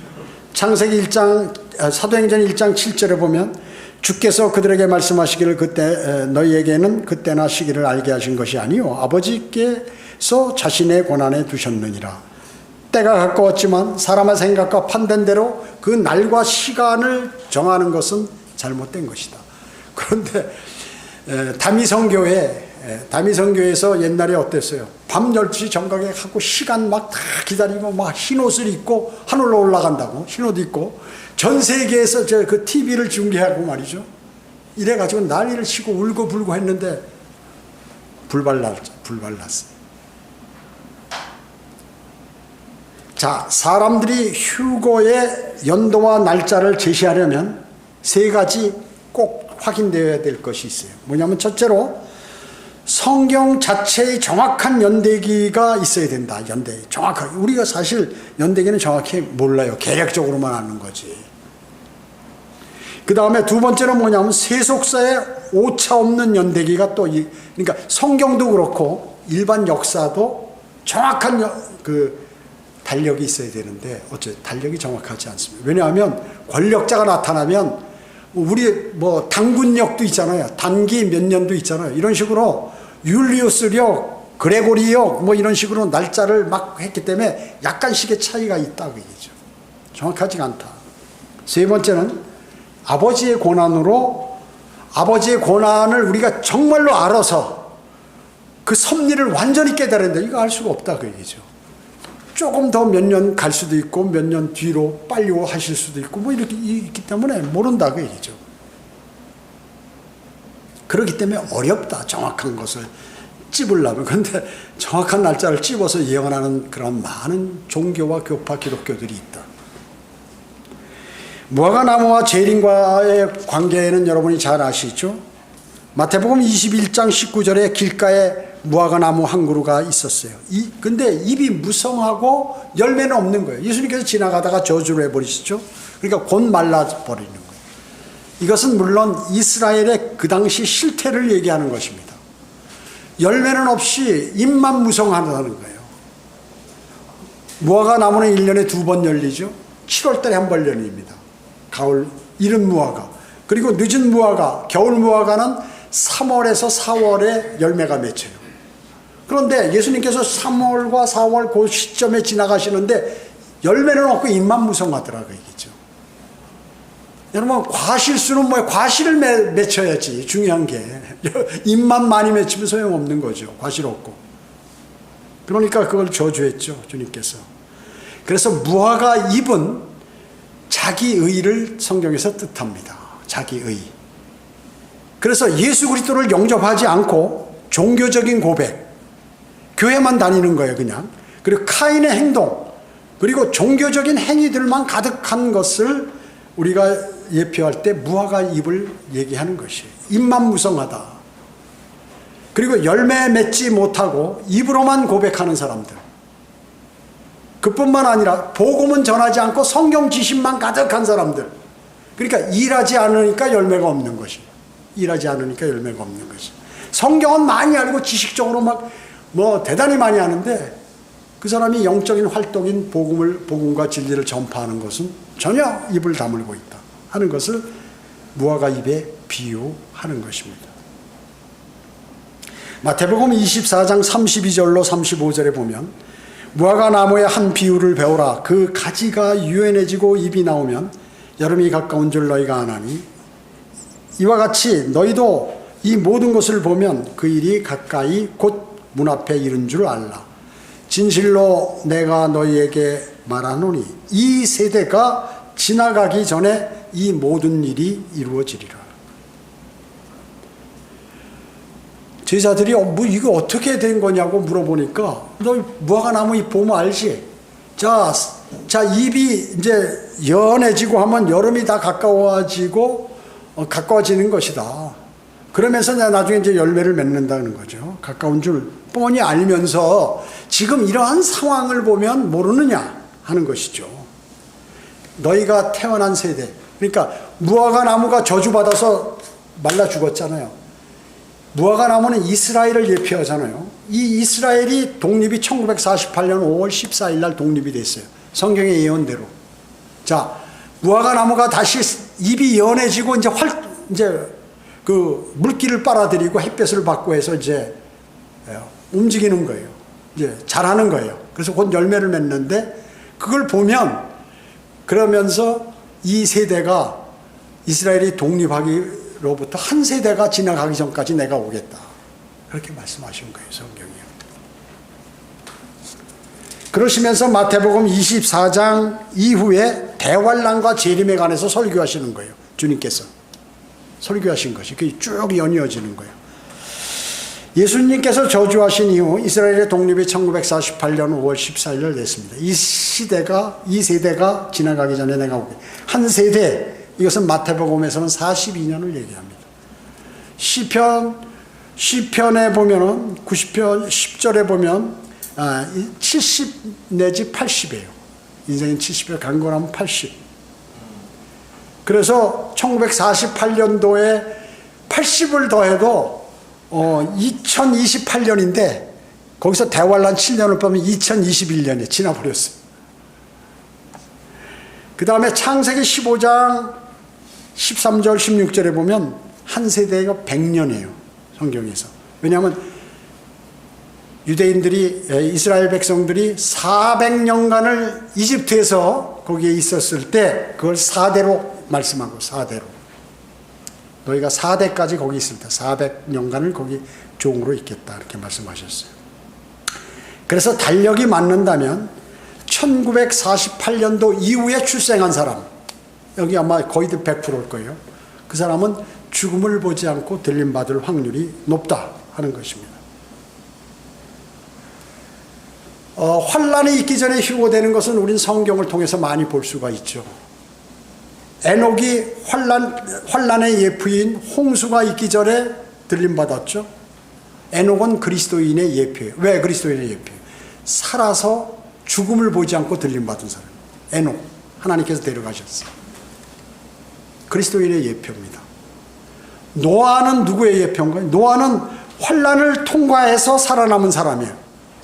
A: 창세기 1장 사도행전 1장 7절에 보면 주께서 그들에게 말씀하시기를 그때 너희에게는 그때나 시기를 알게 하신 것이 아니요 아버지께서 자신의 권한에 두셨느니라. 때가 가까웠지만 사람의 생각과 판단대로 그 날과 시간을 정하는 것은 잘못된 것이다. 그런데 다미성교회에서 옛날에 어땠어요? 밤 12시 정각에 하고 시간 막 다 기다리고 막 흰옷을 입고 하늘로 올라간다고 흰옷 입고 전 세계에서 그 TV를 중계하고 말이죠. 이래가지고 난리를 치고 울고 불고 했는데 불발났어요. 자, 사람들이 휴거의 연도와 날짜를 제시하려면 세 가지 꼭 확인되어야 될 것이 있어요. 뭐냐면 첫째로 성경 자체의 정확한 연대기가 있어야 된다. 연대기 정확하게. 우리가 사실 연대기는 정확히 몰라요. 계략적으로만 아는 거지. 그 다음에 두 번째는 뭐냐면 세속사에 오차 없는 연대기가 또 그러니까 성경도 그렇고 일반 역사도 정확한 그 달력이 있어야 되는데 달력이 정확하지 않습니다. 왜냐하면 권력자가 나타나면 우리 뭐 당군력도 있잖아요. 단기 몇 년도 있잖아요. 이런 식으로 율리우스력, 그레고리역 뭐 이런 식으로 날짜를 막 했기 때문에 약간씩의 차이가 있다고 얘기죠. 정확하지가 않다. 세 번째는 아버지의 권한을 우리가 정말로 알아서 그 섭리를 완전히 깨달았는데 이거 알 수가 없다 그 얘기죠. 조금 더 몇 년 갈 수도 있고 몇 년 뒤로 빨리 하실 수도 있고 뭐 이렇게 있기 때문에 모른다 그 얘기죠. 그렇기 때문에 어렵다, 정확한 것을 찝으려면. 그런데 정확한 날짜를 찝어서 예언하는 그런 많은 종교와 교파 기독교들이 있다. 무화과 나무와 재림과의 관계는 여러분이 잘 아시죠? 마태복음 21장 19절에 길가에 무화과 나무 한 그루가 있었어요. 근데 잎이 무성하고 열매는 없는 거예요. 예수님께서 지나가다가 저주를 해버리시죠. 그러니까 곧 말라버리는 거예요. 이것은 물론 이스라엘의 그 당시 실태를 얘기하는 것입니다. 열매는 없이 잎만 무성하다는 거예요. 무화과 나무는 1년에 2번 열리죠. 7월달에 한 번 열립니다. 가을, 이른 무화과. 그리고 늦은 무화과, 겨울 무화과는 3월에서 4월에 열매가 맺혀요. 그런데 예수님께서 3월과 4월 그 시점에 지나가시는데 열매는 없고 잎만 무성하더라 그 얘기죠. 여러분, 과실수는 뭐예요? 과실을 맺혀야지. 중요한 게 잎만 많이 맺히면 소용없는 거죠. 과실 없고. 그러니까 그걸 저주했죠, 주님께서. 그래서 무화과 잎은 자기의를 성경에서 뜻합니다. 자기의. 그래서 예수 그리스도를 영접하지 않고 종교적인 고백, 교회만 다니는 거예요, 그냥. 그리고 카인의 행동, 그리고 종교적인 행위들만 가득한 것을 우리가 예표할 때 무화과 잎을 얘기하는 것이에요. 잎만 무성하다. 그리고 열매 맺지 못하고 입으로만 고백하는 사람들. 그뿐만 아니라 복음은 전하지 않고 성경 지식만 가득한 사람들. 그러니까 일하지 않으니까 열매가 없는 것이에요. 일하지 않으니까 열매가 없는 것이에요. 성경은 많이 알고 지식적으로 막 대단히 많이 하는데 그 사람이 영적인 활동인 복음과 진리를 전파하는 것은 전혀 입을 다물고 있다 하는 것을 무화과 잎에 비유하는 것입니다. 마태복음 24장 32절로 35절에 보면 무화과 나무의 한 비유를 배우라. 그 가지가 유연해지고 잎이 나오면 여름이 가까운 줄 너희가 아나니 이와 같이 너희도 이 모든 것을 보면 그 일이 가까이 곧 문 앞에 이른 줄 알라. 진실로 내가 너희에게 말하노니 이 세대가 지나가기 전에 이 모든 일이 이루어지리라. 제자들이 이거 어떻게 된 거냐고 물어보니까 너 무화과 나무 잎 보면 알지? 자 잎이 이제 연해지고 하면 여름이 다 가까워지는 것이다. 그러면서 나중에 이제 열매를 맺는다는 거죠. 가까운 줄 뻔히 알면서 지금 이러한 상황을 보면 모르느냐 하는 것이죠. 너희가 태어난 세대. 그러니까 무화과 나무가 저주받아서 말라 죽었잖아요. 무화과 나무는 이스라엘을 예표하잖아요. 이 이스라엘이 독립이 1948년 5월 14일 날 독립이 됐어요. 성경의 예언대로. 자, 무화과 나무가 다시 잎이 연해지고 이제 그 물기를 빨아들이고 햇볕을 받고 해서 이제 움직이는 거예요. 이제 자라는 거예요. 그래서 곧 열매를 맺는데 그걸 보면 그러면서 이 세대가 이스라엘이 독립하기로부터 한 세대가 지나가기 전까지 내가 오겠다. 그렇게 말씀하신 거예요, 성경이. 그러시면서 마태복음 24장 이후에 대환란과 재림에 관해서 설교하시는 거예요. 주님께서 설교하신 것이 그게 쭉 연이어지는 거예요. 예수님께서 저주하신 이후 이스라엘의 독립이 1948년 5월 14일을 냈습니다. 이 세대가 지나가기 전에 내가 오게. 한 세대, 이것은 마태복음에서는 42년을 얘기합니다. 시편에 보면은 90편 10절에 보면 70 내지 80이에요. 인생은 70에 강건하면 80. 그래서 1948년도에 80을 더해도 2028년인데 거기서 대환란 7년을 빼면 2021년에 지나버렸어요. 그 다음에 창세기 15장 13절 16절에 보면 한 세대가 100년이에요. 성경에서. 왜냐하면 유대인들이 이스라엘 백성들이 400년간을 이집트에서 거기에 있었을 때 그걸 4대로 말씀하고 4대로 너희가 4대까지 거기 있을 때 400년간을 거기 종으로 있겠다 이렇게 말씀하셨어요. 그래서 달력이 맞는다면 1948년도 이후에 출생한 사람 여기 아마 거의 100%일 거예요. 그 사람은 죽음을 보지 않고 들림받을 확률이 높다 하는 것입니다. 환란이 있기 전에 휴거되는 것은 우린 성경을 통해서 많이 볼 수가 있죠. 에녹이 환란의 예표인 홍수가 있기 전에 들림받았죠. 에녹은 그리스도인의 예표예요. 왜 그리스도인의 예표예요? 살아서 죽음을 보지 않고 들림받은 사람. 에녹, 하나님께서 데려가셨어요. 그리스도인의 예표입니다. 노아는 누구의 예표인가요? 노아는 환란을 통과해서 살아남은 사람이에요.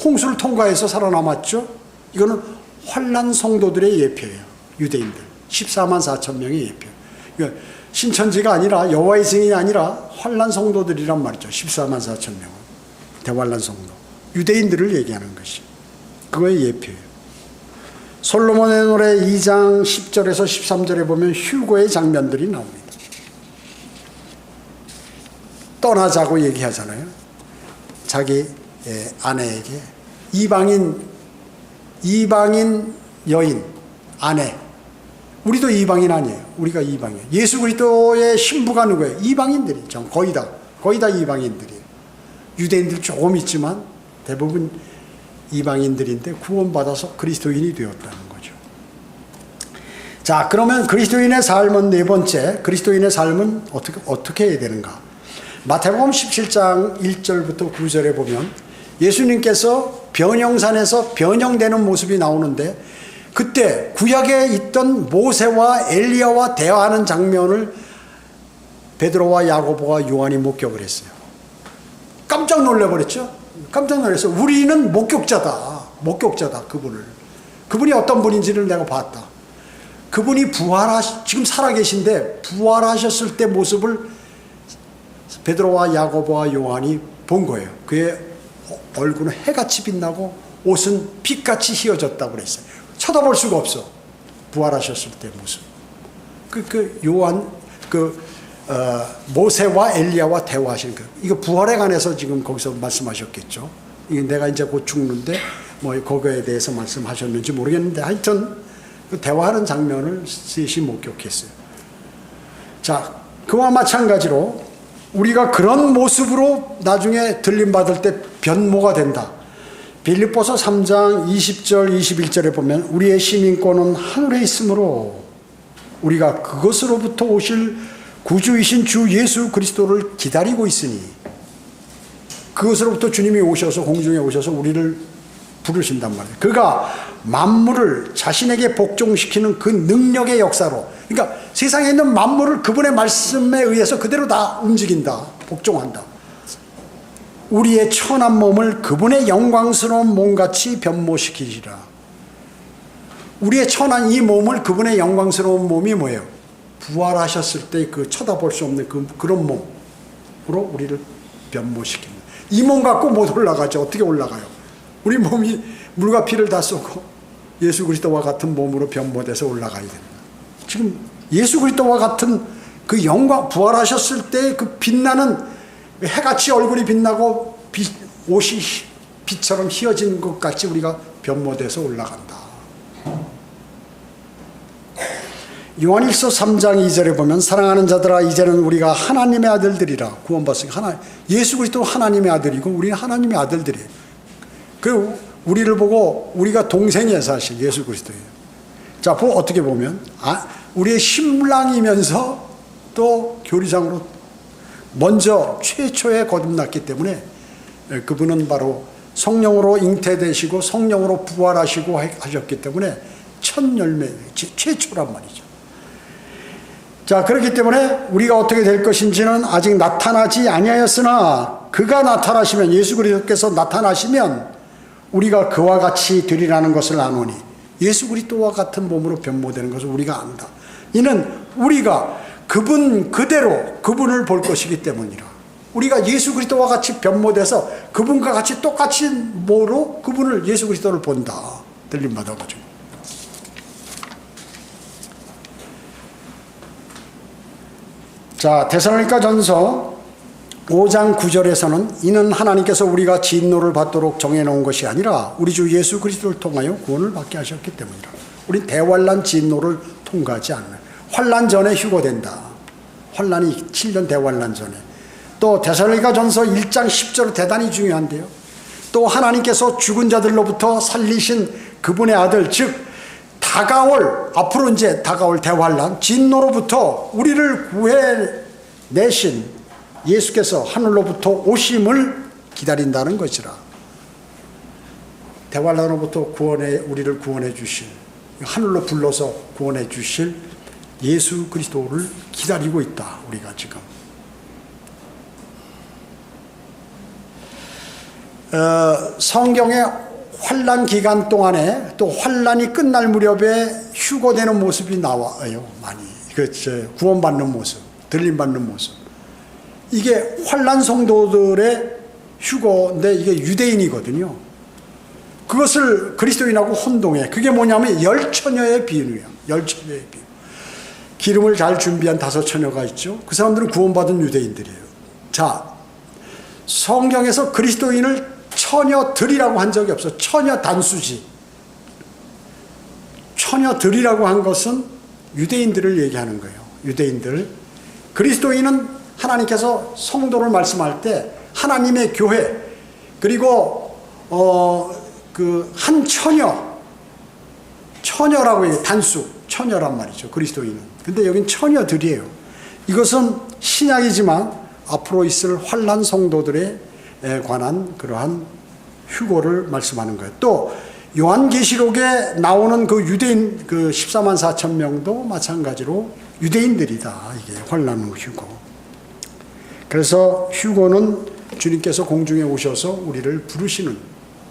A: 홍수를 통과해서 살아남았죠. 이거는 환란 성도들의 예표예요. 유대인들 14만 4천 명의 예표. 그러니까 신천지가 아니라 여호와의 증인이 아니라 환란 성도들이란 말이죠. 14만 4천 명은 대환란 성도, 유대인들을 얘기하는 것이 그거의 예표예요. 솔로몬의 노래 2장 10절에서 13절에 보면 휴거의 장면들이 나옵니다. 떠나자고 얘기하잖아요. 자기 아내에게 이방인 여인 아내. 우리도 이방인 아니에요. 우리가 이방이에요. 예수 그리스도의 신부가 누구예요? 이방인들이 거의 다 이방인들이에요. 유대인들 조금 있지만 대부분 이방인들인데 구원받아서 그리스도인이 되었다는 거죠. 자, 그러면 그리스도인의 삶은 네 번째, 그리스도인의 삶은 어떻게 해야 되는가? 마태복음 17장 1절부터 9절에 보면 예수님께서 변형산에서 변형되는 모습이 나오는데 그때 구약에 있던 모세와 엘리야와 대화하는 장면을 베드로와 야고보와 요한이 목격을 했어요. 깜짝 놀라버렸죠. 깜짝 놀랐어요. 우리는 목격자다 그분이 어떤 분인지를 내가 봤다. 그분이 지금 살아계신데 부활하셨을 때 모습을 베드로와 야고보와 요한이 본 거예요. 그의 얼굴은 해같이 빛나고 옷은 빛같이 휘어졌다고 그랬어요. 쳐다볼 수가 없어. 부활하셨을 때 모습. 모세와 엘리야와 대화하시는 거. 이거 부활에 관해서 지금 거기서 말씀하셨겠죠. 이게 내가 이제 곧 죽는데 그거에 대해서 말씀하셨는지 모르겠는데 하여튼 그 대화하는 장면을 셋이 목격했어요. 자, 그와 마찬가지로 우리가 그런 모습으로 나중에 들림받을 때 변모가 된다. 빌립보서 3장 20절 21절에 보면 우리의 시민권은 하늘에 있으므로 우리가 그것으로부터 오실 구주이신 주 예수 그리스도를 기다리고 있으니 그것으로부터 주님이 오셔서 공중에 오셔서 우리를 부르신단 말이에요. 그가 만물을 자신에게 복종시키는 그 능력의 역사로, 그러니까 세상에 있는 만물을 그분의 말씀에 의해서 그대로 다 움직인다, 복종한다. 우리의 천한 몸을 그분의 영광스러운 몸같이 변모시키시라. 우리의 천한 이 몸을 그분의 영광스러운 몸이 뭐예요? 부활하셨을 때 그 쳐다볼 수 없는 그런 몸으로 우리를 변모시킵니다. 이 몸 갖고 못 올라가죠. 어떻게 올라가요? 우리 몸이 물과 피를 다 쏟고 예수 그리스도와 같은 몸으로 변모돼서 올라가야 됩니다. 지금 예수 그리스도와 같은 그 영광, 부활하셨을 때 그 빛나는 해같이 얼굴이 빛나고 옷이 빛처럼 휘어진 것 같이 우리가 변모돼서 올라간다. 요한일서 3장 2절에 보면 사랑하는 자들아 이제는 우리가 하나님의 아들들이라 구원받으니까 예수 그리스도 하나님의 아들이고 우리는 하나님의 아들들이에요. 그 우리를 보고 우리가 동생이에요. 사실 예수 그리스도예요. 자, 어떻게 보면 우리의 신랑이면서 또 교리상으로 먼저 최초에 거듭났기 때문에 그분은 바로 성령으로 잉태되시고 성령으로 부활하시고 하셨기 때문에 첫 열매, 최초란 말이죠. 자, 그렇기 때문에 우리가 어떻게 될 것인지는 아직 나타나지 아니하였으나 그가 나타나시면, 예수 그리스도께서 나타나시면 우리가 그와 같이 되리라는 것을 아노니, 예수 그리스도와 같은 몸으로 변모되는 것을 우리가 안다. 이는 우리가 그분 그대로 그분을 볼 것이기 때문이라. 우리가 예수 그리스도와 같이 변모돼서 그분과 같이 똑같이 뭐로 그분을 예수 그리스도를 본다. 들림받아가지고. 자, 데살로니가 전서 5장 9절에서는 이는 하나님께서 우리가 진노를 받도록 정해놓은 것이 아니라 우리 주 예수 그리스도를 통하여 구원을 받게 하셨기 때문이라. 우린 대환란 진노를 통과하지 않는, 환란 전에 휴거된다. 환란이 7년 대환란 전에. 또 데살로니가전서 1장 10절 대단히 중요한데요. 또 하나님께서 죽은 자들로부터 살리신 그분의 아들, 즉 앞으로 이제 다가올 대환란, 진노로부터 우리를 구해내신 예수께서 하늘로부터 오심을 기다린다는 것이라. 대환란으로부터 우리를 구원해 주실, 하늘로 불러서 구원해 주실 예수 그리스도를 기다리고 있다, 우리가 지금. 성경의 환란 기간 동안에 또 환란이 끝날 무렵에 휴거되는 모습이 나와요. 많이 구원받는 모습, 들림받는 모습. 이게 환란 성도들의 휴거인데 이게 유대인이거든요. 그것을 그리스도인하고 혼동해. 그게 뭐냐면 열처녀의 비유예요. 열처녀의 비유. 기름을 잘 준비한 5처녀가 있죠. 그 사람들은 구원받은 유대인들이에요. 자, 성경에서 그리스도인을 처녀들이라고 한 적이 없어. 처녀 단수지. 처녀들이라고 한 것은 유대인들을 얘기하는 거예요. 유대인들. 그리스도인은 하나님께서 성도를 말씀할 때 하나님의 교회, 그리고 한 처녀라고 해요. 단수, 처녀란 말이죠. 그리스도인은. 근데 여긴 처녀들이에요. 이것은 신약이지만 앞으로 있을 환란 성도들에 관한 그러한 휴고를 말씀하는 거예요. 또 요한계시록에 나오는 그 유대인 14만 4천 명도 마찬가지로 유대인들이다. 이게 환란 후 휴고. 그래서 휴고는 주님께서 공중에 오셔서 우리를 부르시는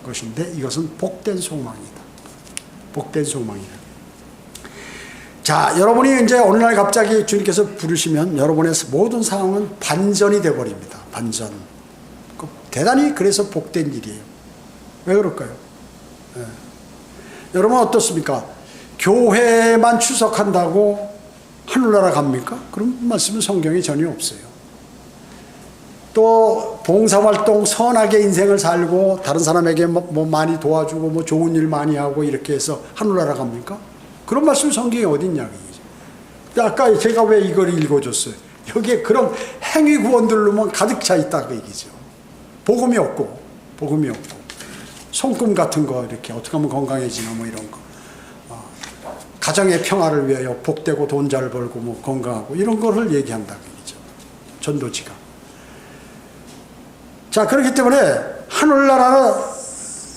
A: 것인데 이것은 복된 소망이다. 복된 소망이다. 자, 여러분이 이제 오늘날 갑자기 주님께서 부르시면 여러분의 모든 상황은 반전이 되어버립니다. 반전. 대단히 그래서 복된 일이에요. 왜 그럴까요? 네. 여러분 어떻습니까? 교회만 추석한다고 하늘나라 갑니까? 그런 말씀은 성경에 전혀 없어요. 또 봉사활동 선하게 인생을 살고 다른 사람에게 뭐 많이 도와주고 뭐 좋은 일 많이 하고 이렇게 해서 하늘나라 갑니까? 그런 말씀 성경에 어딨냐 얘기죠. 아까 제가 왜 이걸 읽어줬어요? 여기에 그런 행위 구원들로만 가득 차 있다 그 얘기죠. 복음이 없고 손금 같은 거 이렇게 어떻게 하면 건강해지나 뭐 이런 거, 가정의 평화를 위하여 복되고 돈 잘 벌고 뭐 건강하고 이런 거를 얘기한다 그 얘기죠. 전도지가. 자, 그렇기 때문에 하늘나라는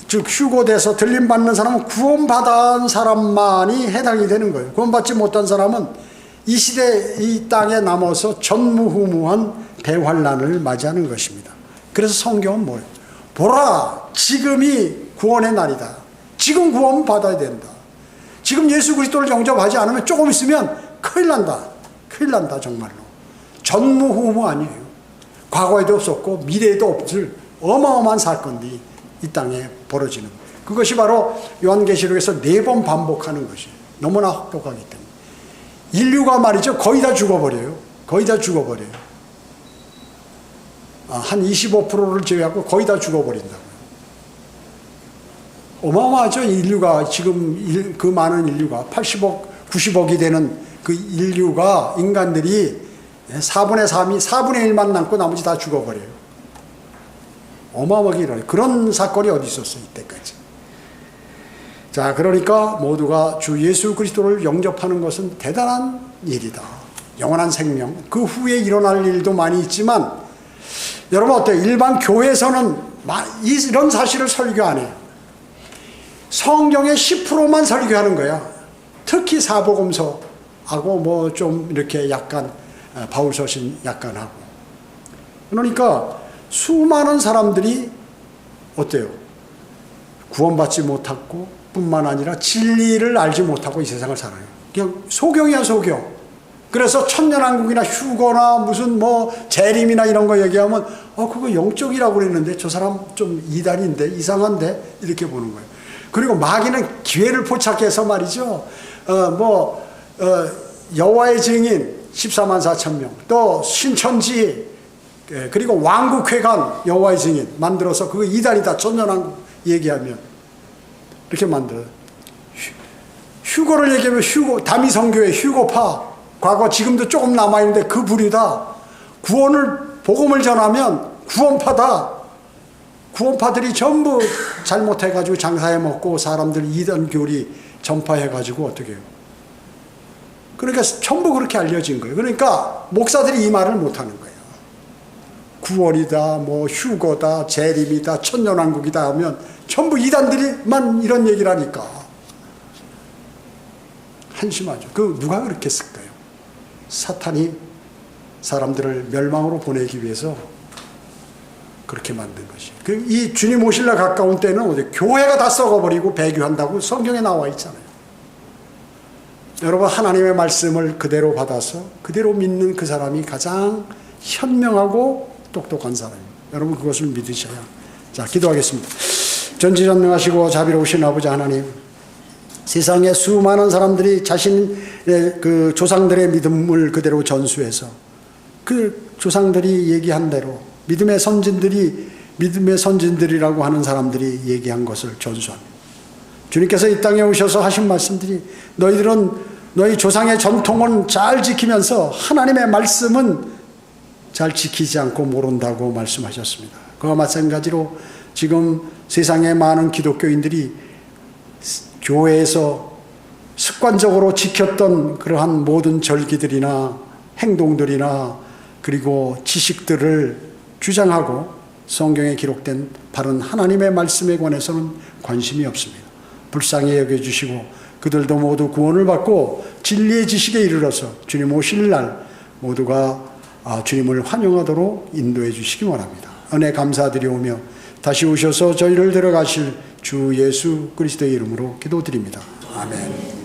A: 즉 휴고돼서 들림받는 사람은 구원받은 사람만이 해당이 되는 거예요. 구원받지 못한 사람은 이 시대 이 땅에 남아서 전무후무한 대환란을 맞이하는 것입니다. 그래서 성경은 뭐예요? 보라, 지금이 구원의 날이다. 지금 구원 받아야 된다. 지금 예수 그리스도를 영접하지 않으면 조금 있으면 큰일 난다. 큰일 난다 정말로. 전무후무 아니에요. 과거에도 없었고 미래에도 없을 어마어마한 사건들이 이 땅에 벌어지는 거예요. 그것이 바로 요한계시록에서 4번 반복하는 것이에요. 너무나 혹독하기 때문에. 인류가 말이죠. 거의 다 죽어버려요. 거의 다 죽어버려요. 한 25%를 제외하고 거의 다 죽어버린다고요. 어마어마하죠. 인류가 지금 그 많은 인류가 80억, 90억이 되는 그 인류가 인간들이 4분의 3이 4분의 1만 남고 나머지 다 죽어버려요. 어마어마하게 일어나요. 그런 사건이 어디 있었어요 이때까지. 자, 그러니까 모두가 주 예수 그리스도를 영접하는 것은 대단한 일이다. 영원한 생명. 그 후에 일어날 일도 많이 있지만 여러분 어때요? 일반 교회에서는 이런 사실을 설교 안 해요. 성경의 10%만 설교하는 거야. 특히 사복음서하고 뭐 좀 이렇게 약간 바울서신 약간 하고. 그러니까 수많은 사람들이 어때요? 구원받지 못하고 뿐만 아니라 진리를 알지 못하고 이 세상을 살아요. 그냥 소경이야 소경. 그래서 천년왕국이나 휴거나 무슨 뭐 재림이나 이런 거 얘기하면 그거 영적이라고 그랬는데 저 사람 좀 이단인데 이상한데 이렇게 보는 거예요. 그리고 마귀는 기회를 포착해서 말이죠. 여호와의 증인 14만 4천 명, 또 신천지, 그리고 왕국회관 여호와의 증인 만들어서 그거 이단이다 천년왕국 얘기하면 이렇게 만들어요. 휴거를 얘기하면 다미성교회 휴거파 과거 지금도 조금 남아있는데 그 부류다. 복음을 전하면 구원파들이 전부 잘못해가지고 장사해먹고 사람들 이단 교리 전파해가지고 어떻게 해요. 그러니까 전부 그렇게 알려진 거예요. 그러니까 목사들이 이 말을 못하는 거예요. 구원이다, 뭐 휴거다, 재림이다, 천년왕국이다 하면 전부 이단들이만 이런 얘기를 하니까 한심하죠. 그 누가 그렇게 했을까요? 사탄이 사람들을 멸망으로 보내기 위해서 그렇게 만든 것이. 이 주님 오실 날 가까운 때는 어디 교회가 다 썩어버리고 배교한다고 성경에 나와 있잖아요. 여러분, 하나님의 말씀을 그대로 받아서 그대로 믿는 그 사람이 가장 현명하고 똑똑한 사람입니다. 여러분, 그것을 믿으셔야. 자, 기도하겠습니다. 전지전능하시고 자비로우신 아버지 하나님, 세상에 수많은 사람들이 자신의 그 조상들의 믿음을 그대로 전수해서 그 조상들이 얘기한 대로 믿음의 선진들이라고 하는 사람들이 얘기한 것을 전수합니다. 주님께서 이 땅에 오셔서 하신 말씀들이 너희들은 너희 조상의 전통은 잘 지키면서 하나님의 말씀은 잘 지키지 않고 모른다고 말씀하셨습니다. 그와 마찬가지로 지금 세상의 많은 기독교인들이 교회에서 습관적으로 지켰던 그러한 모든 절기들이나 행동들이나 그리고 지식들을 주장하고 성경에 기록된 바른 하나님의 말씀에 관해서는 관심이 없습니다. 불쌍히 여겨주시고 그들도 모두 구원을 받고 진리의 지식에 이르러서 주님 오실 날 모두가 주님을 환영하도록 인도해 주시기 원합니다. 은혜 감사드리오며 다시 오셔서 저희를 데려가실 주 예수 그리스도의 이름으로 기도드립니다. 아멘.